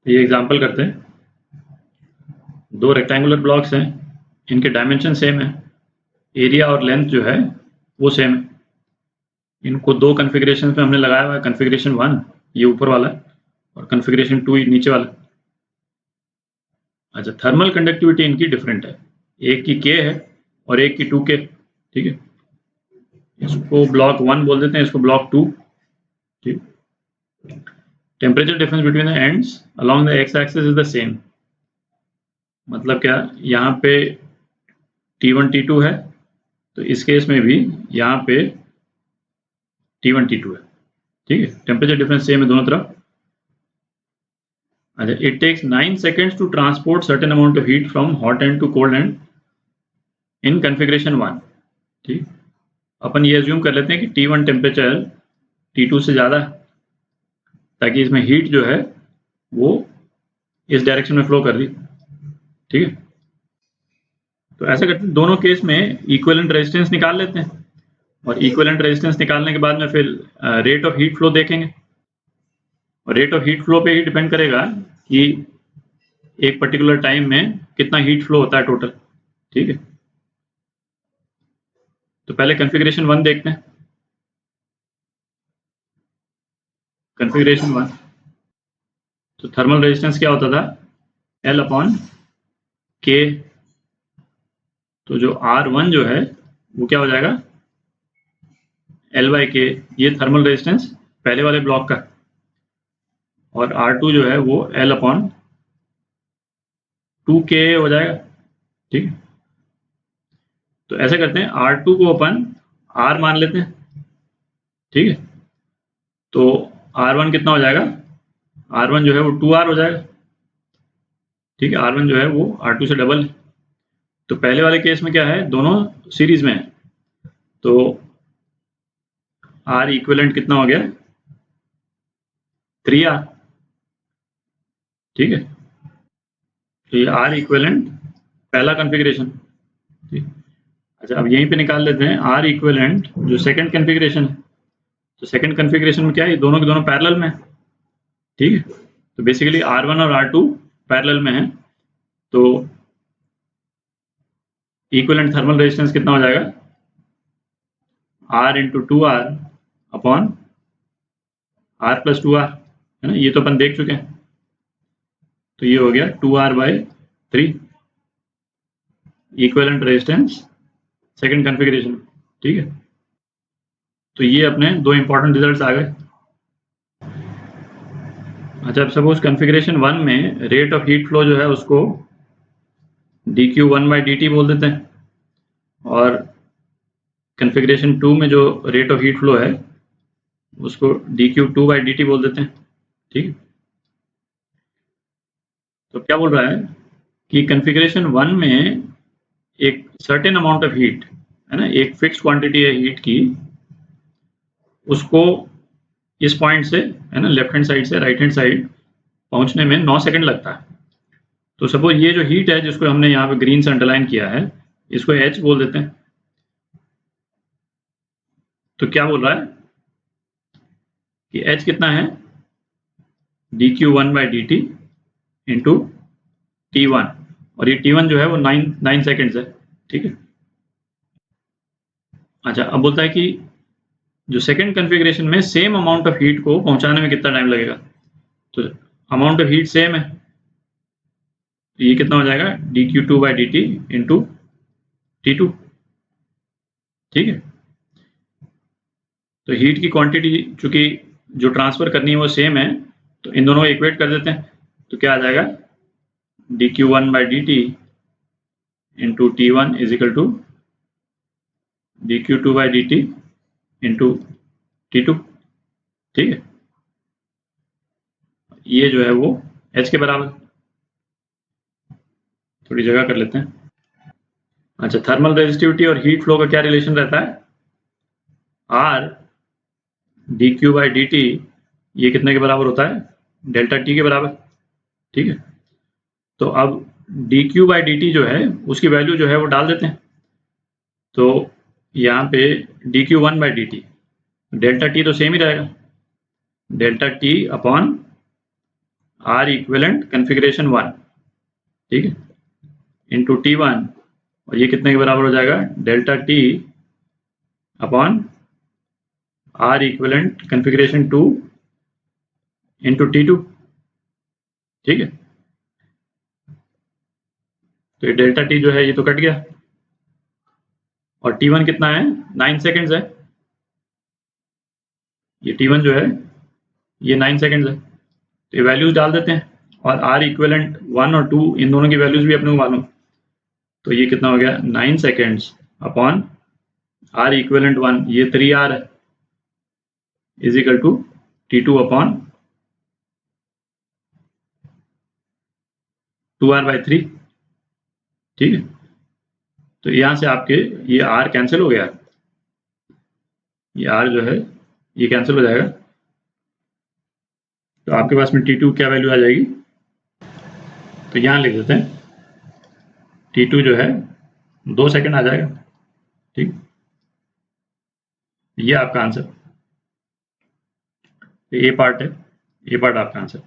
ये एग्जांपल करते हैं। दो रेक्टेंगुलर ब्लॉक्स हैं, इनके डायमेंशन सेम है, एरिया और लेंथ जो है वो सेम है। इनको दो कन्फिग्रेशन में हमने लगाया हुआ है, कन्फिग्रेशन 1 ये ऊपर वाला और कन्फिग्रेशन 2 नीचे वाला। अच्छा, थर्मल कंडक्टिविटी इनकी डिफरेंट है, एक की K है और एक की 2K। ठीक है, इसको ब्लॉक 1 बोल देते हैं, इसको ब्लॉक 2। ठीक, temperature difference between the ends along the x axis is the same. मतलब क्या, यहाँ पे T1 T2 है, तो इस केस में भी यहाँ पे T1 T2 है। ठीक है, टेम्परेचर डिफरेंस सेम है दोनों तरफ। अच्छा, it takes 9 seconds to transport certain amount of heat from hot end to cold end in configuration 1। ठीक, अपन ये एज्यूम कर लेते हैं कि T1 टेम्परेचर T2 से ज़्यादा है, ताकि इसमें हीट जो है वो इस डायरेक्शन में फ्लो कर रही। ठीक है, तो ऐसा करते हैं, दोनों केस में इक्विवेलेंट रेजिस्टेंस निकाल लेते हैं और इक्विवेलेंट रेजिस्टेंस निकालने के बाद में फिर रेट ऑफ हीट फ्लो देखेंगे। और रेट ऑफ हीट फ्लो पे ही डिपेंड करेगा कि एक पर्टिकुलर टाइम में कितना हीट फ्लो होता है टोटल। ठीक है, तो पहले कन्फिग्रेशन 1 देखते हैं। कन्फिग्रेशन 1, तो थर्मल रेजिस्टेंस क्या होता था, L अपॉन K। तो जो R1 जो है वो क्या हो जाएगा, L/K, ये थर्मल रेजिस्टेंस पहले वाले ब्लॉक का, और R2 जो है वो L अपॉन 2K हो जाएगा। ठीक है, तो ऐसा करते हैं, R2 को अपन R मान लेते हैं। ठीक है, तो R1 कितना हो जाएगा, R1 जो है वो 2R हो जाएगा। ठीक है, R1 जो है वो R2 से डबल है। तो पहले वाले केस में क्या है, दोनों सीरीज में है, तो R इक्विवेलेंट कितना हो गया, 3R। ठीक है, तो ये R इक्विवेलेंट पहला कन्फिग्रेशन। ठीक, अच्छा, अब यहीं पे निकाल लेते हैं R इक्विवेलेंट जो सेकंड कन्फिग्रेशन है। तो सेकंड कन्फिग्रेशन में क्या है, ये दोनों के दोनों पैरेलल में है। ठीक है, तो बेसिकली R1 और R2 पैरेलल में है, तो इक्विवेलेंट थर्मल रेजिस्टेंस कितना हो जाएगा, R into 2R upon R plus 2R, है ना, ये तो अपन देख चुके हैं। तो ये हो गया 2R/3 equivalent resistance second configuration. ठीक है, तो ये अपने दो इंपॉर्टेंट रिजल्ट्स आ गए। अच्छा, अब सपोज कन्फिग्रेशन 1 में रेट ऑफ हीट फ्लो जो है उसको dQ1/dt बोल देते हैं, और कन्फिग्रेशन 2 में जो रेट ऑफ हीट फ्लो है उसको dQ2/dt बोल देते हैं। ठीक है, तो क्या बोल रहा है कि कन्फिग्रेशन 1 में एक सर्टेन अमाउंट ऑफ हीट है ना, एक फिक्स्ड क्वांटिटी है हीट की, उसको इस पॉइंट से है ना, लेफ्ट हैंड साइड से राइट हैंड साइड पहुंचने में 9 सेकंड लगता है। तो सपोज ये जो हीट है जिसको हमने यहाँ पे ग्रीन से अंडरलाइन किया है, इसको H बोल देते हैं। तो क्या बोल रहा है कि H कितना है, dQ1/dt इंटू T1, और ये T1 जो है वो 9 सेकेंड्स है। ठीक है, अच्छा, अब बोलता है कि जो सेकंड कन्फिग्रेशन में सेम अमाउंट ऑफ हीट को पहुंचाने में कितना टाइम लगेगा। तो अमाउंट ऑफ हीट सेम है, तो ये कितना हो जाएगा, dQ2/dt इंटू T2। ठीक है, तो हीट की क्वांटिटी चूंकि जो ट्रांसफर करनी है वो सेम है, तो इन दोनों को इक्वेट कर देते हैं। तो क्या आ जाएगा, dQ1/dt into T1 is equal to dQ2/dt into T2। ठीक है, ये जो है वो H के बराबर। थोड़ी जगह कर लेते हैं। अच्छा, थर्मल रेजिस्टिविटी और हीट फ्लो का क्या रिलेशन रहता है, R dQ/dt ये कितने के बराबर होता है, डेल्टा T के बराबर। ठीक है, तो अब dQ/dt जो है उसकी वैल्यू जो है वो डाल देते हैं। तो यहाँ पे dQ1/dt, डेल्टा T तो सेम ही रहेगा, delta T upon R equivalent configuration 1, ठीक है, इंटू T1, और ये कितने के बराबर हो जाएगा, delta T upon R equivalent configuration 2 into T2, ठीक है। तो ये डेल्टा T जो है ये तो कट गया, और T1 कितना है, 9 सेकेंड्स है, ये T1 जो है ये 9 सेकेंड्स है। तो ये वैल्यूज डाल देते हैं, और आर इक्विवेलेंट 1 और 2 इन दोनों की वैल्यूज भी अपने को मालूम। तो ये कितना हो गया, 9 सेकेंड्स अपॉन आर इक्विवेलेंट 1, ये 3R है, is equal to T2 upon 2R/3, ठीक है। तो यहाँ से आपके ये R कैंसिल हो गया, ये R जो है ये कैंसिल हो जाएगा, तो आपके पास में T2 क्या वैल्यू आ जाएगी, तो यहाँ लिख देते हैं T2 जो है 2 सेकेंड आ जाएगा, ठीक। ये आपका आंसर, ये पार्ट है, ये पार्ट आपका आंसर।